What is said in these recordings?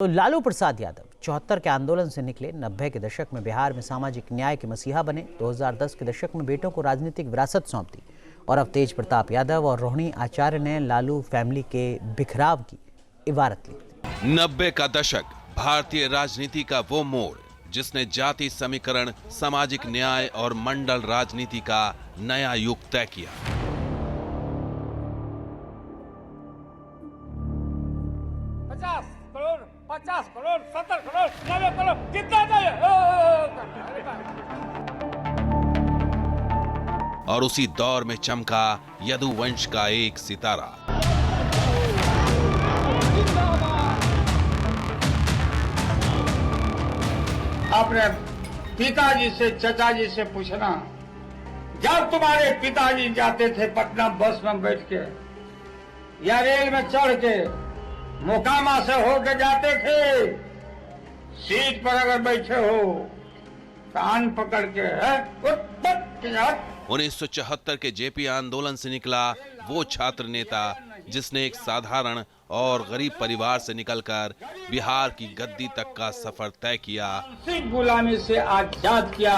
तो लालू प्रसाद यादव 74 के आंदोलन से निकले, 90 के दशक में बिहार में सामाजिक न्याय के मसीहा बने, 2010 के दशक में बेटों को राजनीतिक विरासत सौंप दी और अब तेज प्रताप यादव और रोहिणी आचार्य ने लालू फैमिली के बिखराव की इबारत ली। 90 का दशक भारतीय राजनीति का वो मोड़ जिसने जाति समीकरण, सामाजिक न्याय और मंडल राजनीति का नया युग तय किया। 50 करोड़ 70 करोड़ 90 करोड़ कितना चाहिए? और उसी दौर में चमका यदुवंश का एक सितारा। अपने पिताजी से, चचा जी से पूछना, जब तुम्हारे पिताजी जाते थे पटना बस में बैठ के या रेल में चढ़ के, मोकामा से होके जाते थे, सीट पर अगर बैठे हो कान पकड़ के 1974 के जेपी आंदोलन से निकला वो छात्र नेता जिसने एक साधारण और गरीब परिवार से निकलकर बिहार की गद्दी तक का सफर तय किया। सिख गुलामी से आजाद किया।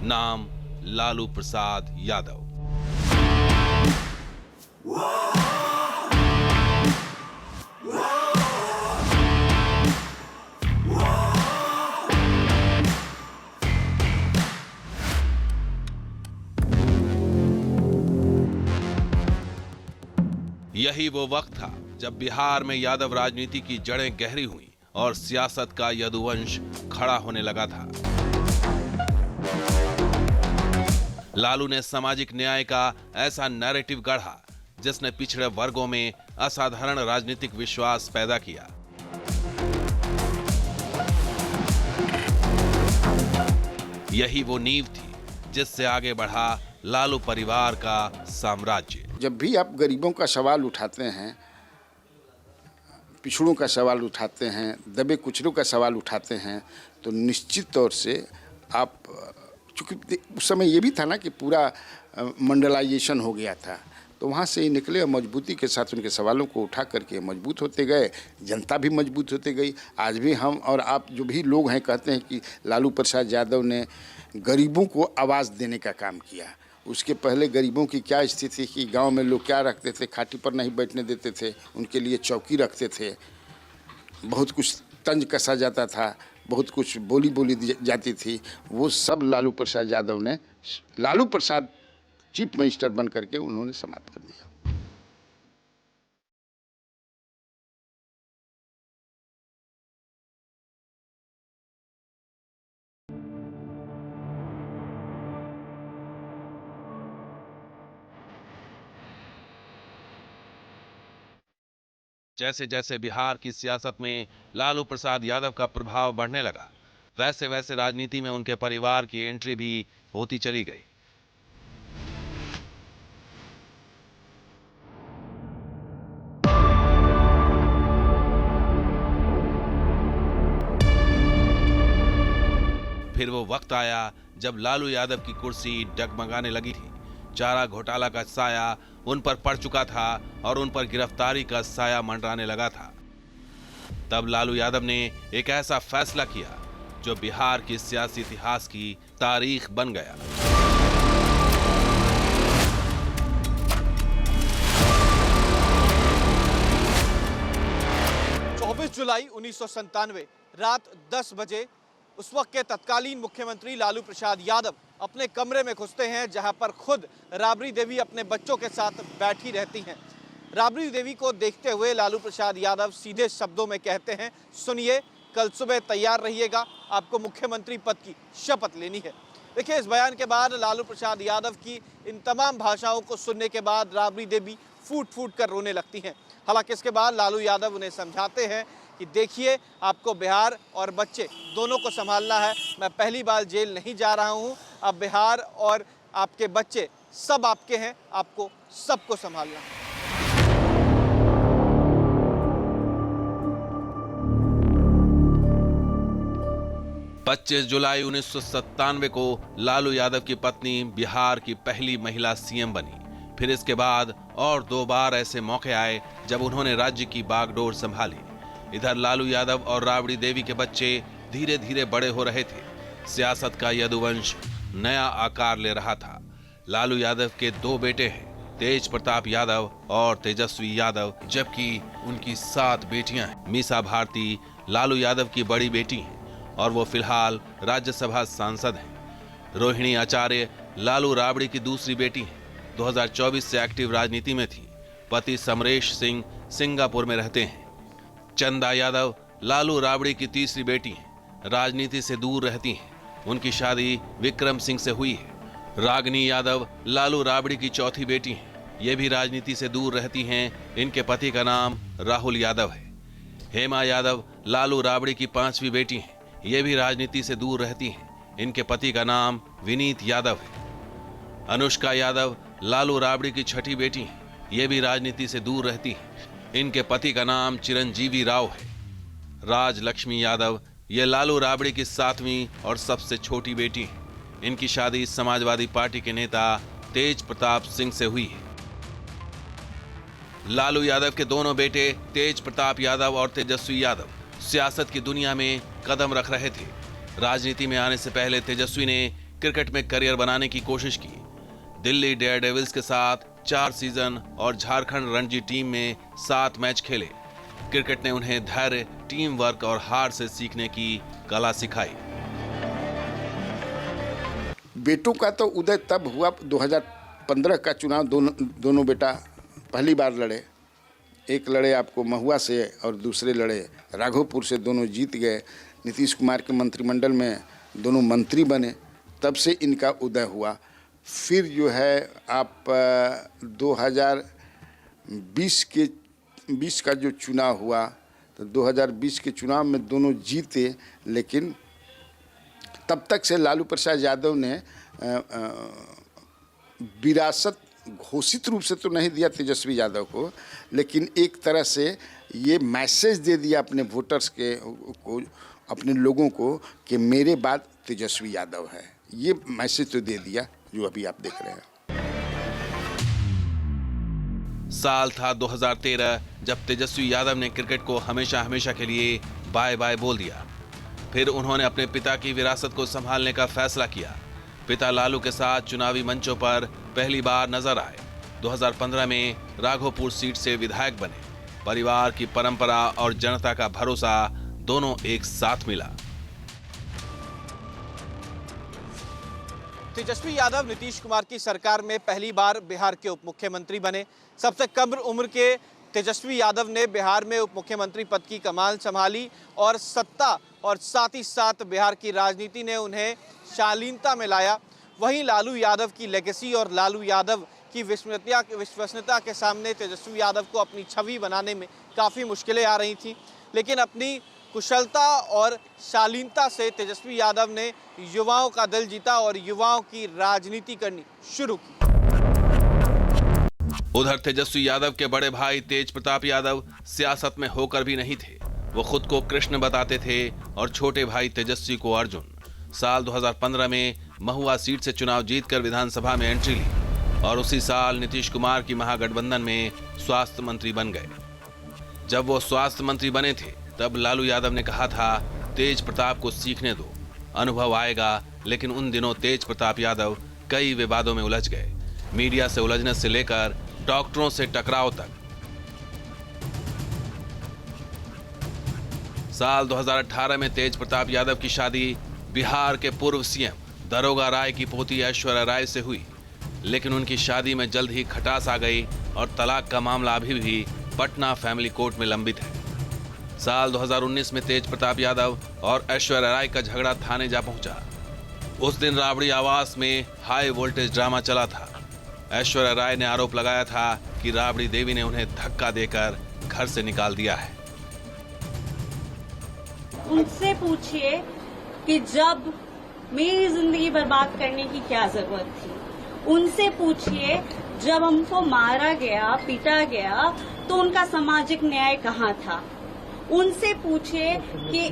नाम लालू प्रसाद यादव। यही वो वक्त था जब बिहार में यादव राजनीति की जड़ें गहरी हुई और सियासत का यदुवंश खड़ा होने लगा था। लालू ने सामाजिक न्याय का ऐसा नैरेटिव गढ़ा जिसने पिछड़े वर्गों में असाधारण राजनीतिक विश्वास पैदा किया। यही वो नींव थी जिससे आगे बढ़ा लालू परिवार का साम्राज्य। जब भी आप गरीबों का सवाल उठाते हैं, पिछड़ों का सवाल उठाते हैं, दबे कुचलों का सवाल उठाते हैं, तो निश्चित तौर से आप, चूँकि उस समय ये भी था ना कि पूरा मंडलाइजेशन हो गया था, तो वहाँ से ही निकले और मजबूती के साथ उनके सवालों को उठा करके मजबूत होते गए, जनता भी मजबूत होते गई। आज भी हम और आप जो भी लोग हैं कहते हैं कि लालू प्रसाद यादव ने गरीबों को आवाज़ देने का काम किया। उसके पहले गरीबों की क्या स्थिति थी, गांव में लोग क्या रखते थे, खाटी पर नहीं बैठने देते थे, उनके लिए चौकी रखते थे, बहुत कुछ तंज कसा जाता था, बहुत कुछ बोली जाती थी, वो सब लालू प्रसाद यादव ने, लालू प्रसाद चीफ मिनिस्टर बन करके उन्होंने समाप्त कर दिया। जैसे जैसे बिहार की सियासत में लालू प्रसाद यादव का प्रभाव बढ़ने लगा, वैसे वैसे राजनीति में उनके परिवार की एंट्री भी होती चली गई। फिर वो वक्त आया जब लालू यादव की कुर्सी डगमगाने लगी थी। चारा घोटाला का साया उन पर पड़ चुका था और उन पर गिरफ्तारी का साया मंडराने लगा था। तब लालू यादव ने एक ऐसा फैसला किया जो बिहार के सियासी इतिहास की तारीख बन गया। 24 जुलाई 1997 रात 10 बजे उस वक्त के तत्कालीन मुख्यमंत्री लालू प्रसाद यादव अपने कमरे में घुसते हैं, जहां पर खुद राबड़ी देवी अपने बच्चों के साथ बैठी रहती हैं। राबड़ी देवी को देखते हुए लालू प्रसाद यादव सीधे शब्दों में कहते हैं, सुनिए, कल सुबह तैयार रहिएगा, आपको मुख्यमंत्री पद की शपथ लेनी है। देखिए, इस बयान के बाद लालू प्रसाद यादव की इन तमाम भाषाओं को सुनने के बाद राबड़ी देवी फूट फूट कर रोने लगती हैं। हालांकि इसके बाद लालू यादव उन्हें समझाते हैं कि देखिए, आपको बिहार और बच्चे दोनों को संभालना है। मैं पहली बार जेल नहीं जा रहा हूं, अब बिहार और आपके बच्चे सब आपके हैं, आपको सबको संभालना है। 25 जुलाई 1997 को लालू यादव की पत्नी बिहार की पहली महिला सीएम बनी। फिर इसके बाद और 2 बार ऐसे मौके आए जब उन्होंने राज्य की बागडोर संभाली। इधर लालू यादव और राबड़ी देवी के बच्चे धीरे धीरे बड़े हो रहे थे। सियासत का यदुवंश नया आकार ले रहा था। लालू यादव के 2 बेटे हैं, तेज प्रताप यादव और तेजस्वी यादव, जबकि उनकी 7 बेटियां हैं। मीसा भारती लालू यादव की बड़ी बेटी हैं और वो फिलहाल राज्यसभा सांसद हैं। रोहिणी आचार्य लालू राबड़ी की दूसरी बेटी हैं। 2024 से एक्टिव राजनीति में थी। पति समरेश सिंह सिंगापुर में रहते हैं। चंदा यादव लालू राबड़ी की तीसरी बेटी हैं। राजनीति से दूर रहती हैं। उनकी शादी विक्रम सिंह से हुई है। रागनी यादव लालू राबड़ी की चौथी बेटी हैं। ये भी राजनीति से दूर रहती हैं। इनके पति का नाम राहुल यादव है। हेमा यादव लालू राबड़ी की 5वीं बेटी हैं। ये भी राजनीति से दूर रहती हैं। इनके पति का नाम विनीत यादव है। अनुष्का यादव लालू राबड़ी की 6ठी बेटी हैं। ये भी राजनीति से दूर रहती हैं। इनके पति का नाम चिरंजीवी राव है। राज लक्ष्मी यादव ये लालू राबड़ी की 7वीं और सबसे छोटी बेटी हैं। इनकी शादी समाजवादी पार्टी के नेता तेज प्रताप सिंह से हुई है। लालू यादव के दोनों बेटे तेज प्रताप यादव और तेजस्वी यादव सियासत की दुनिया में कदम रख रहे थे। राजनीति में आने से पहले तेजस्वी ने क्रिकेट में करियर बनाने की कोशिश की। दिल्ली डेयरडेविल्स के साथ 4 सीजन और झारखंड रणजी टीम में 7 मैच खेले। क्रिकेट ने उन्हें धैर्य, टीम वर्क और हार से सीखने की कला सिखाई। बेटों का तो उदय तब हुआ 2015 का चुनाव। दोनों बेटा पहली बार लड़े। एक लड़े आपको महुआ से और दूसरे लड़े राघोपुर से। दोनों जीत गए। नीतीश कुमार के मंत्रिमंडल में दोनों मंत्री बने। तब से इनका उदय हुआ। फिर जो है आप 2020 का जो चुनाव हुआ तो 2020 के चुनाव में दोनों जीते, लेकिन तब तक से लालू प्रसाद यादव ने विरासत घोषित रूप से तो नहीं दिया तेजस्वी यादव को, लेकिन एक तरह से ये मैसेज दे दिया अपने वोटर्स को, अपने लोगों को कि मेरे बाद तेजस्वी यादव है। ये मैसेज तो दे दिया जो अभी आप देख रहे हैं। साल था 2013 जब तेजस्वी यादव ने क्रिकेट को हमेशा हमेशा के लिए बाय बाय बोल दिया। फिर उन्होंने अपने पिता की विरासत को संभालने का फैसला किया। पिता लालू के साथ चुनावी मंचों पर पहली बार नजर आए। 2015 में राघोपुर सीट से विधायक बने। परिवार की परंपरा और जनता का भरोसा दोनों एक साथ मिला। तेजस्वी यादव नीतीश कुमार की सरकार में पहली बार बिहार के उप मुख्यमंत्री बने। सबसे कम उम्र के तेजस्वी यादव ने बिहार में उप मुख्यमंत्री पद की कमान संभाली और सत्ता और साथ ही साथ बिहार की राजनीति ने उन्हें शालीनता में लाया। वहीं लालू यादव की लेगेसी और लालू यादव की विश्वसनीयता के सामने तेजस्वी यादव को अपनी छवि बनाने में काफ़ी मुश्किलें आ रही थीं, लेकिन अपनी कुशलता और शालीनता से तेजस्वी यादव ने युवाओं का दिल जीता और युवाओं की राजनीति करनी शुरू की। उधर तेजस्वी यादव के बड़े भाई तेज प्रताप यादव सियासत में होकर भी नहीं थे। वो खुद को कृष्ण बताते थे और छोटे भाई तेजस्वी को अर्जुन। साल 2015 में महुआ सीट से चुनाव जीतकर विधानसभा में एंट्री ली और उसी साल नीतीश कुमार की महागठबंधन में स्वास्थ्य मंत्री बन गए। जब वो स्वास्थ्य मंत्री बने थे तब लालू यादव ने कहा था तेज प्रताप को सीखने दो, अनुभव आएगा। लेकिन उन दिनों तेज प्रताप यादव कई विवादों में उलझ गए। मीडिया से उलझने से लेकर डॉक्टरों से टकराव तक। साल 2018 में तेज प्रताप यादव की शादी बिहार के पूर्व सीएम दरोगा राय की पोती ऐश्वर्या राय से हुई, लेकिन उनकी शादी में जल्द ही खटास आ गई और तलाक का मामला अभी भी पटना फैमिली कोर्ट में लंबित है। साल 2019 में तेज प्रताप यादव और ऐश्वर्या राय का झगड़ा थाने जा पहुंचा। उस दिन राबड़ी आवास में हाई वोल्टेज ड्रामा चला था। ऐश्वर्या राय ने आरोप लगाया था कि राबड़ी देवी ने उन्हें धक्का देकर घर से निकाल दिया है। उनसे पूछिए कि जब मेरी जिंदगी बर्बाद करने की क्या जरूरत थी। उनसे पूछिए जब हमको मारा गया, पीटा गया तो उनका सामाजिक न्याय कहाँ था। उनसे पूछिए कि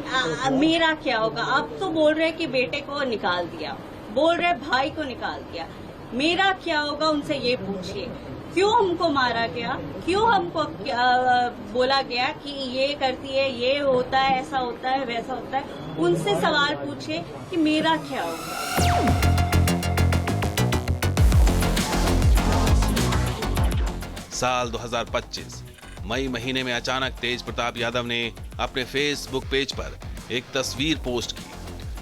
मेरा क्या होगा। अब तो बोल रहे कि बेटे को निकाल दिया, बोल रहे भाई को निकाल दिया, मेरा क्या होगा। उनसे ये पूछिए। क्यों हमको मारा गया, क्यों हमको बोला गया कि ये करती है, ये होता है, ऐसा होता है, वैसा होता है। उनसे सवाल पूछे कि मेरा क्या होगा। साल 2025 मई महीने में अचानक तेज प्रताप यादव ने अपने फेसबुक पेज पर एक तस्वीर पोस्ट की।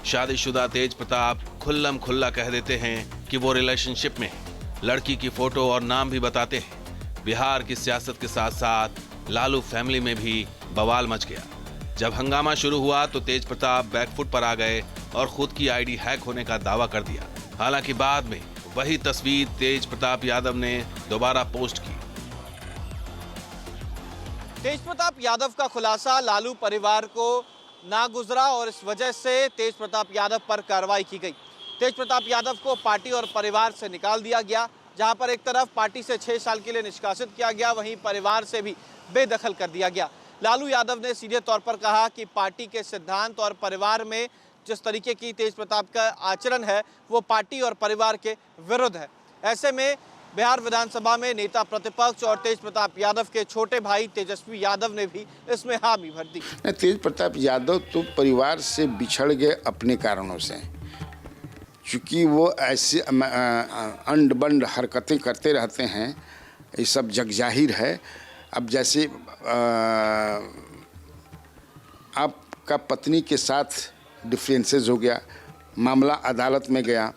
शादीशुदा तेज प्रताप खुल्लम खुल्ला कह देते हैं कि वो रिलेशनशिप में है। लड़की की फोटो और नाम भी बताते हैं। बिहार की सियासत के साथ साथ लालू फैमिली में भी बवाल मच गया। जब हंगामा शुरू हुआ तो तेज प्रताप बैकफुट पर आ गए और खुद की आईडी हैक होने का दावा कर दिया। हालांकि बाद में वही तस्वीर तेज प्रताप यादव ने दोबारा पोस्ट की। तेज प्रताप यादव का खुलासा लालू परिवार को ना गुजरा और इस वजह से तेज प्रताप यादव पर कार्रवाई की गई। तेज प्रताप यादव को पार्टी और परिवार से निकाल दिया गया। जहां पर एक तरफ पार्टी से 6 साल के लिए निष्कासित किया गया, वहीं परिवार से भी बेदखल कर दिया गया। लालू यादव ने सीधे तौर पर कहा कि पार्टी के सिद्धांत और परिवार में जिस तरीके की तेज प्रताप का आचरण है वो पार्टी और परिवार के विरुद्ध है। ऐसे में बिहार विधानसभा में नेता प्रतिपक्ष और तेज प्रताप यादव के छोटे भाई तेजस्वी यादव ने भी इसमें हामी भर दी। तेज प्रताप यादव तो परिवार से बिछड़ गए अपने कारणों से, चूँकि वो ऐसे अंड बंड हरकतें करते रहते हैं, ये सब जगजाहिर है। अब जैसे आपका पत्नी के साथ डिफरेंसेस हो गया, मामला अदालत में गया,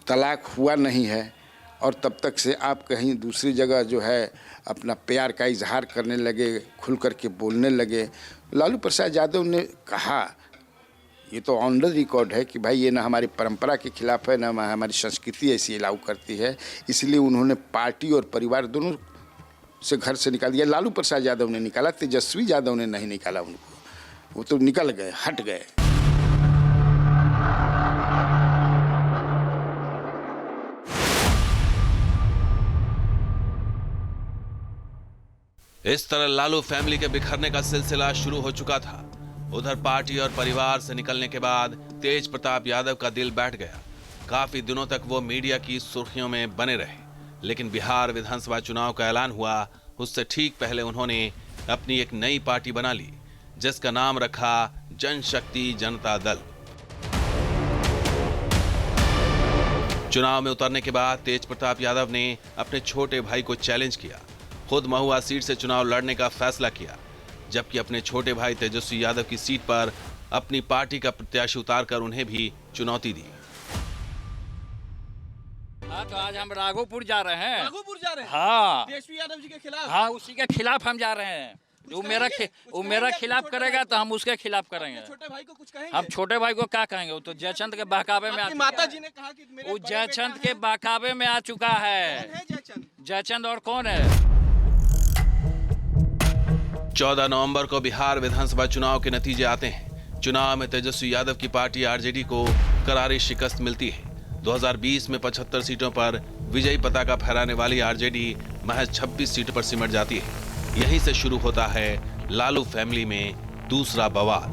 तलाक हुआ नहीं है और तब तक से आप कहीं दूसरी जगह जो है अपना प्यार का इजहार करने लगे, खुल कर के बोलने लगे। लालू प्रसाद यादव ने कहा, ये तो ऑन द रिकॉर्ड है कि भाई ये ना हमारी परंपरा के खिलाफ है, ना हमारी संस्कृति ऐसी अलाउ करती है, इसलिए उन्होंने पार्टी और परिवार दोनों से घर से निकाल दिया। लालू प्रसाद यादव ने निकाला, तेजस्वी यादव ने नहीं निकाला उनको, वो तो निकल गए, हट गए। इस तरह लालू फैमिली के बिखरने का सिलसिला शुरू हो चुका था। उधर पार्टी और परिवार से निकलने के बाद तेज प्रताप यादव का दिल बैठ गया। काफी दिनों तक वो मीडिया की सुर्खियों में बने रहे, लेकिन बिहार विधानसभा चुनाव का ऐलान हुआ उससे ठीक पहले उन्होंने अपनी एक नई पार्टी बना ली, जिसका नाम रखा जनशक्ति जनता दल। चुनाव में उतरने के बाद तेज प्रताप यादव ने अपने छोटे भाई को चैलेंज किया, खुद महुआ सीट से चुनाव लड़ने का फैसला किया, जबकि अपने छोटे भाई तेजस्वी यादव की सीट पर अपनी पार्टी का प्रत्याशी उतारकर उन्हें भी चुनौती दी। हाँ, तो आज हम राघोपुर जा रहे हैं। राघोपुर जा रहे हैं? हाँ, तेजस्वी यादव जी के खिलाफ? हाँ, उसी के खिलाफ हम जा रहे हैं। वो मेरा खिलाफ करेगा तो हम उसके खिलाफ करेंगे। छोटे भाई को कुछ कहेंगे? हम छोटे भाई को क्या कहेंगे? वो तो जयचंद के बहकावे में आ चुका है। माता जी ने कहा कि मेरे वो जयचंद के बहकावे में आ चुका है। कौन है जयचंद? जयचंद और कौन है? 14 नवंबर को बिहार विधानसभा चुनाव के नतीजे आते हैं। चुनाव में तेजस्वी यादव की पार्टी आरजेडी को करारी शिकस्त मिलती है। 2020 में 75 सीटों पर विजयी पताका फहराने वाली आरजेडी महज 26 सीटों पर सिमट जाती है। यहीं से शुरू होता है लालू फैमिली में दूसरा बवाल।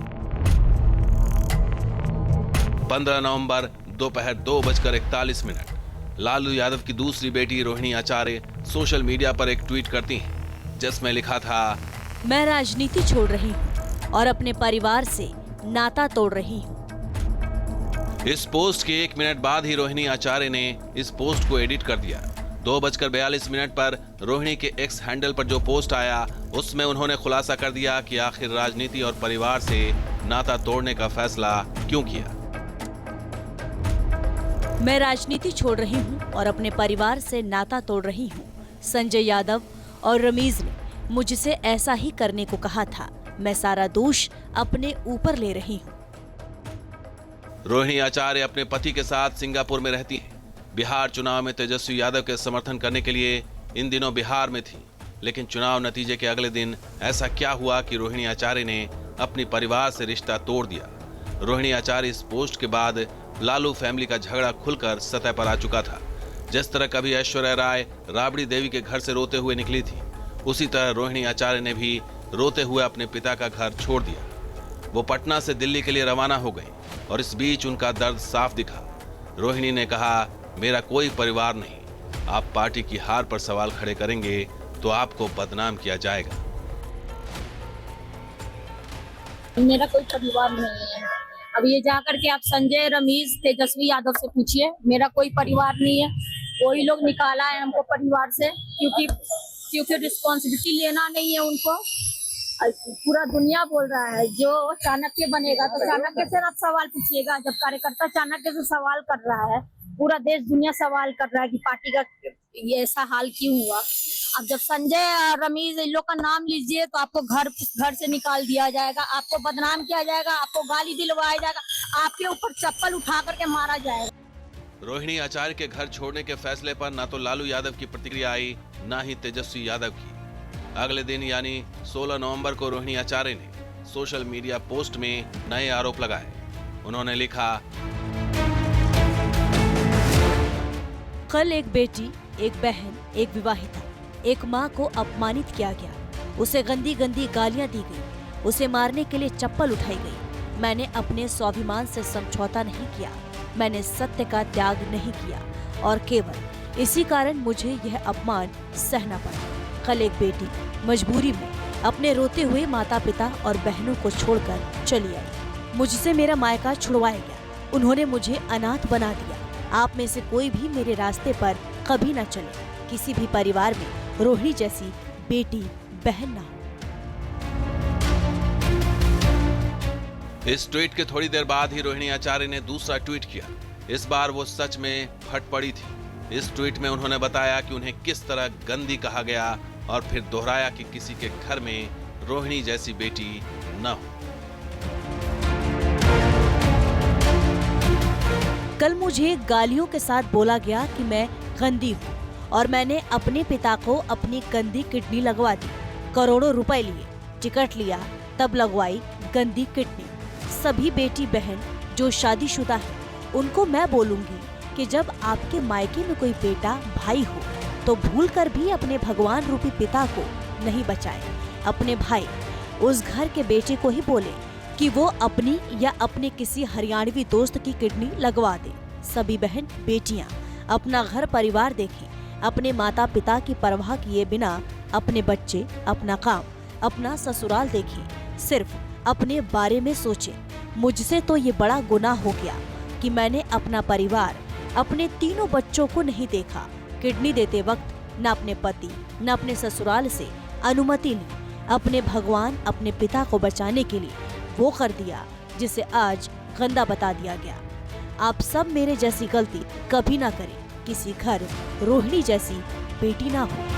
15 नवंबर दोपहर 2:41 लालू यादव की दूसरी बेटी रोहिणी आचार्य सोशल मीडिया पर एक ट्वीट करती हैं, जिसमें लिखा था, मैं राजनीति छोड़ रही हूँ और अपने परिवार से नाता तोड़ रही हूँ। इस पोस्ट के 1 मिनट बाद ही रोहिणी आचार्य ने इस पोस्ट को एडिट कर दिया। 2:42 पर रोहिणी के एक्स हैंडल पर जो पोस्ट आया उसमें उन्होंने खुलासा कर दिया कि आखिर राजनीति और परिवार से नाता तोड़ने का फैसला क्यों किया। मैं राजनीति छोड़ रही हूँ और अपने परिवार से नाता तोड़ रही हूँ। संजय यादव और रमीज ने मुझसे ऐसा ही करने को कहा था। मैं सारा दोष अपने ऊपर ले रही हूँ। रोहिणी आचार्य अपने पति के साथ सिंगापुर में रहती हैं। बिहार चुनाव में तेजस्वी यादव के समर्थन करने के लिए इन दिनों बिहार में थी, लेकिन चुनाव नतीजे के अगले दिन ऐसा क्या हुआ कि रोहिणी आचार्य ने अपनी परिवार से रिश्ता तोड़ दिया। रोहिणी आचार्य इस पोस्ट के बाद लालू फैमिली का झगड़ा खुलकर सतह पर आ चुका था। जिस तरह कभी ऐश्वर्या राय राबड़ी देवी के घर से रोते हुए निकली थी, उसी तरह रोहिणी आचार्य ने भी रोते हुए अपने पिता का घर छोड़ दिया। वो पटना से दिल्ली के लिए रवाना हो गई और इस बीच उनका दर्द साफ दिखा। रोहिणी ने कहा, मेरा कोई परिवार नहीं, आप पार्टी की हार पर सवाल खड़े करेंगे तो आपको बदनाम किया जाएगा। मेरा कोई परिवार नहीं है। अब ये जाकर के आप संजय, रमीज, तेजस्वी यादव से पूछिए, मेरा कोई परिवार नहीं है। वही लोग निकाला है हमको परिवार से, क्योंकि रिस्पॉन्सिबिलिटी लेना नहीं है उनको। पूरा दुनिया बोल रहा है जो चाणक्य बनेगा तो चाणक्य से आप सवाल पूछिएगा। जब कार्यकर्ता चाणक्य से सवाल कर रहा है, पूरा देश दुनिया सवाल कर रहा है कि पार्टी का ये ऐसा हाल क्यों हुआ। अब जब संजय और रमीज इन लोग का नाम लीजिए तो आपको घर से निकाल दिया जाएगा, आपको बदनाम किया जाएगा, आपको गाली दिलवाया जाएगा, आपके ऊपर चप्पल उठा करके मारा जाएगा। रोहिणी आचार्य के घर छोड़ने के फैसले पर न तो लालू यादव की प्रतिक्रिया आई, न ही तेजस्वी यादव की। अगले दिन यानी 16 नवंबर को रोहिणी आचार्य ने सोशल मीडिया पोस्ट में नए आरोप लगाए। उन्होंने लिखा, कल एक बेटी, एक बहन, एक विवाहिता, एक माँ को अपमानित किया गया, उसे गंदी गंदी गालियां दी गई, उसे मारने के लिए चप्पल उठाई गई। मैंने अपने स्वाभिमान से समझौता नहीं किया, मैंने सत्य का त्याग नहीं किया और केवल इसी कारण मुझे यह अपमान सहना पड़ा। कल एक बेटी मजबूरी में अपने रोते हुए माता पिता और बहनों को छोड़कर चली आई। मुझसे मेरा मायका छुड़वाया गया, उन्होंने मुझे अनाथ बना दिया। आप में से कोई भी मेरे रास्ते पर कभी न चले। किसी भी परिवार में रोहिणी जैसी बेटी बहन ना हो। इस ट्वीट के थोड़ी देर बाद ही रोहिणी आचार्य ने दूसरा ट्वीट किया। इस बार वो सच में फट पड़ी थी। इस ट्वीट में उन्होंने बताया कि उन्हें किस तरह गंदी कहा गया और फिर दोहराया कि किसी के घर में रोहिणी जैसी बेटी न हो। कल मुझे गालियों के साथ बोला गया कि मैं गंदी हूँ और मैंने अपने पिता को अपनी गंदी किडनी लगवा दी। करोड़ों रुपए लिए, टिकट लिया, तब लगवाई गंदी किडनी। सभी बेटी बहन जो शादीशुदा है उनको मैं बोलूंगी कि जब आपके मायके में कोई बेटा भाई हो तो भूलकर भी अपने भगवान रूपी पिता को नहीं बचाए। अपने भाई उस घर के बेटे को ही बोले कि वो अपनी या अपने किसी हरियाणवी दोस्त की किडनी लगवा दे। सभी बहन बेटियां अपना घर परिवार देखें, अपने माता पिता की परवाह किए बिना अपने बच्चे, अपना काम, अपना ससुराल देखें, सिर्फ अपने बारे में सोचें। मुझसे तो ये बड़ा गुनाह हो गया कि मैंने अपना परिवार, अपने तीनों बच्चों को नहीं देखा। किडनी देते वक्त न अपने पति न अपने ससुराल से अनुमति ली। अपने भगवान, अपने पिता को बचाने के लिए वो कर दिया जिसे आज गंदा बता दिया गया। आप सब मेरे जैसी गलती कभी ना करें, किसी घर रोहिणी जैसी बेटी ना हो।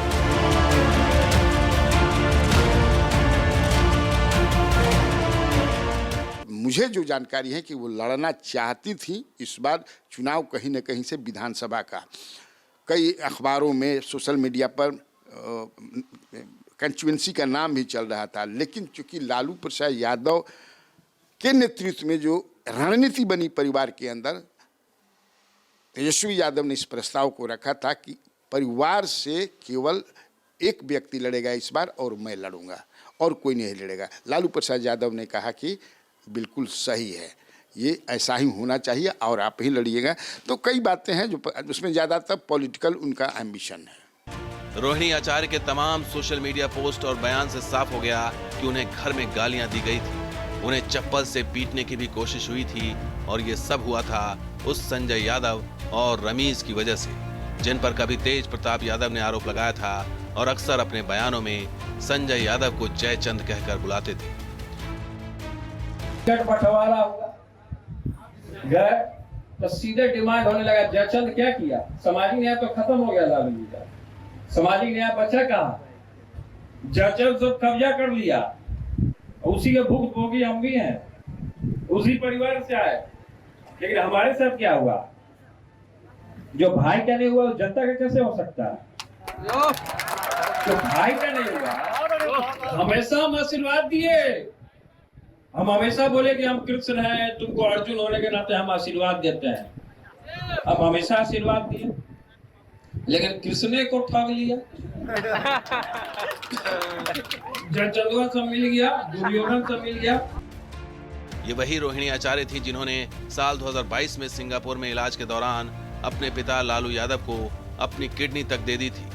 मुझे जो जानकारी है कि वो लड़ना चाहती थी इस बार चुनाव कहीं न कहीं से विधानसभा का। कई अखबारों में, सोशल मीडिया पर कंस्टिट्यूएंसी का नाम भी चल रहा था, लेकिन चूंकि लालू प्रसाद यादव के नेतृत्व में जो रणनीति बनी परिवार के अंदर, तेजस्वी यादव ने इस प्रस्ताव को रखा था कि परिवार से केवल एक व्यक्ति लड़ेगा इस बार और मैं लड़ूंगा और कोई नहीं लड़ेगा। लालू प्रसाद यादव ने कहा कि बिल्कुल सही है, ये ऐसा ही होना चाहिए और आप ही लड़िएगा। तो कई बातें हैं जो उसमें ज़्यादातर पॉलिटिकल उनका एम्बिशन है। रोहिणी आचार्य के तमाम सोशल मीडिया पोस्ट और बयान से साफ हो गया कि उन्हें घर में गालियां दी गई थी, उन्हें चप्पल से पीटने की भी कोशिश हुई थी और ये सब हुआ था उस संजय यादव और रमीज की वजह से, जिन पर कभी तेज प्रताप यादव ने आरोप लगाया था और अक्सर अपने बयानों में संजय यादव को जयचंद कहकर बुलाते थे। बंटवारा हुआ, गए तो सीधे डिमांड होने लगा, जयचंद क्या किया? सामाजिक न्याय तो खत्म हो गया लालू जी का, सामाजिक न्याय बचा कहाँ? जयचंद सब कब्जा कर लिया, उसी के भुगतभोगी हम भी हैं, उसी परिवार से आए। लेकिन हमारे साथ क्या हुआ? जो भाई का नहीं हुआ जनता का कैसे हो सकता है? जो भाई का नहीं हुआ, हमेशा हम आशीर्वाद दिए, हम हमेशा बोले कि हम कृष्ण हैं, तुमको अर्जुन होने के नाते हम आशीर्वाद देते हैं। अब हमेशा आशीर्वाद दिए, लेकिन कृष्ण को ठग लिया, जयचंदवा से मिल गया, दुर्योधन से मिल गया। ये वही रोहिणी आचार्य थी जिन्होंने साल 2022 में सिंगापुर में इलाज के दौरान अपने पिता लालू यादव को अपनी किडनी तक दे दी थी।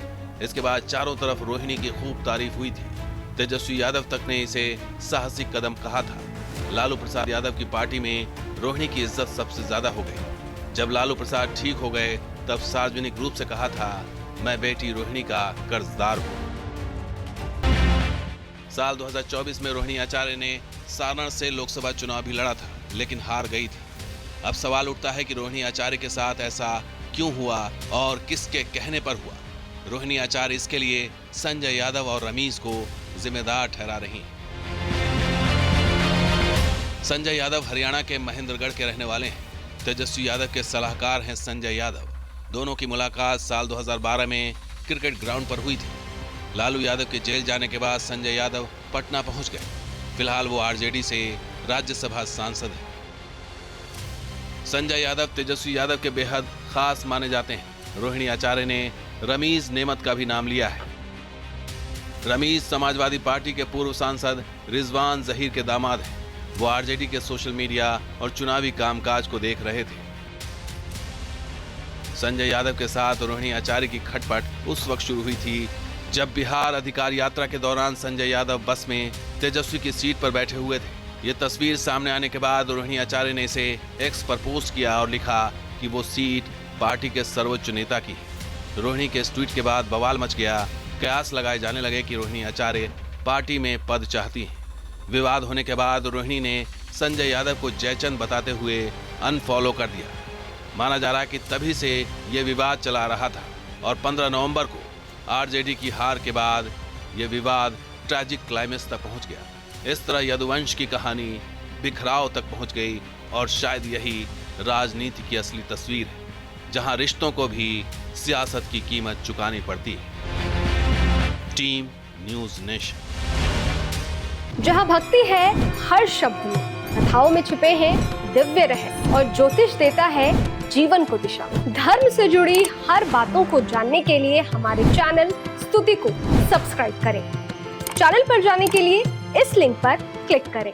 इसके बाद चारों तरफ रोहिणी की खूब तारीफ हुई थी। तेजस्वी यादव तक ने इसे साहसिक कदम कहा था। लालू प्रसाद यादव की पार्टी में रोहिणी की इज्जत सबसे ज्यादा हो गई। जब लालू प्रसाद ठीक हो गए तब सार्वजनिक रूप से कहा था, मैं बेटी रोहिणी का कर्जदार हूँ। साल 2024 में रोहिणी आचार्य ने सारण से लोकसभा चुनाव भी लड़ा था, लेकिन हार गई थी। अब सवाल उठता है कि रोहिणी आचार्य के साथ ऐसा क्यों हुआ और किसके कहने पर हुआ। रोहिणी आचार्य इसके लिए संजय यादव और रमीज को जिम्मेदार ठहरा रही हैं। संजय यादव हरियाणा के महेंद्रगढ़ के रहने वाले हैं। तेजस्वी यादव के सलाहकार हैं संजय यादव। दोनों की मुलाकात साल 2012 में क्रिकेट ग्राउंड पर हुई थी। लालू यादव के जेल जाने के बाद संजय यादव पटना पहुंच गए। फिलहाल वो आरजेडी से राज्यसभा सांसद हैं। संजय यादव तेजस्वी यादव के बेहद खास माने जाते हैं। रोहिणी आचार्य ने रमीज नेमत का भी नाम लिया है। रमीज समाजवादी पार्टी के पूर्व सांसद रिजवान जहीर के दामाद हैं। वो आरजेडी के सोशल मीडिया और चुनावी कामकाज को देख रहे थे। संजय यादव के साथ रोहिणी आचार्य की खटपट उस वक्त शुरू हुई थी जब बिहार अधिकार यात्रा के दौरान संजय यादव बस में तेजस्वी की सीट पर बैठे हुए थे। ये तस्वीर सामने आने के बाद रोहिणी आचार्य ने इसे एक्स पर पोस्ट किया और लिखा कि वो सीट पार्टी के सर्वोच्च नेता की है। रोहिणी के इस ट्वीट के बाद बवाल मच गया। कयास लगाए जाने लगे कि रोहिणी आचार्य पार्टी में पद चाहती हैं। विवाद होने के बाद रोहिणी ने संजय यादव को जयचंद बताते हुए अनफॉलो कर दिया। माना जा रहा है कि तभी से ये विवाद चला रहा था और 15 नवंबर को आरजेडी की हार के बाद ये विवाद ट्रैजिक क्लाइमेक्स तक पहुंच गया। इस तरह यदुवंश की कहानी बिखराव तक पहुंच गई और शायद यही राजनीति की असली तस्वीर है, जहां रिश्तों को भी सियासत की कीमत चुकानी पड़ती है। Team news nation. जहां भक्ति है हर शब्द में, कथाओं में छुपे हैं दिव्य रहस्य और ज्योतिष देता है जीवन को दिशा। धर्म से जुड़ी हर बातों को जानने के लिए हमारे चैनल स्तुति को सब्सक्राइब करें। चैनल पर जाने के लिए इस लिंक पर क्लिक करें।